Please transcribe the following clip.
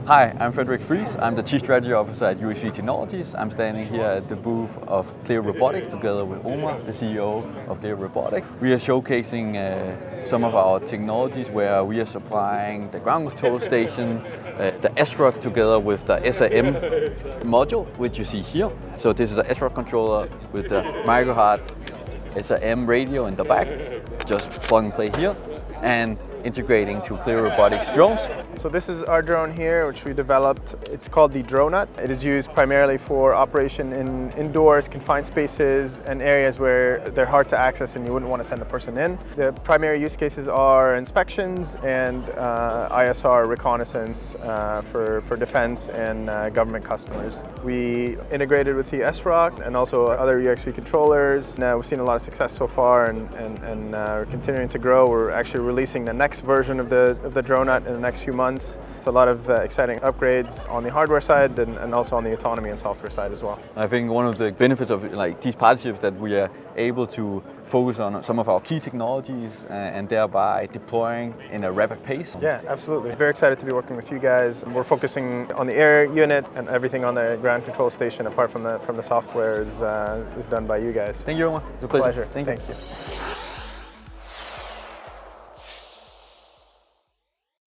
Hi, I'm Frederik Friis. I'm the Chief Strategy Officer at UXV Technologies. I'm standing here at the booth of Cleo Robotics together with Omar, the CEO of Cleo Robotics. We are showcasing some of our technologies where we are supplying the ground control station, the SRoC together with the SRM module, which you see here. So this is a SRoC controller with the microheart SRM radio in the back. Just plug and play here. And integrating to Cleo Robotics drones. So this is our drone here, which we developed. It's called the Dronut. It is used primarily for operation in indoors, confined spaces, and areas where they're hard to access and you wouldn't want to send a person in. The primary use cases are inspections and ISR reconnaissance for defense and government customers. We integrated with the SRoC and also other UXV controllers. Now we've seen a lot of success so far and we're continuing to grow. We're actually releasing the next version of the Dronut in the next few months. With a lot of exciting upgrades on the hardware side and also on the autonomy and software side as well. I think one of the benefits of these partnerships that we are able to focus on some of our key technologies and thereby deploying in a rapid pace. Yeah, absolutely. Very excited to be working with you guys. We're focusing on the air unit and everything on the ground control station apart from the software is done by you guys. Thank you, Omar. It's a pleasure. Thank you.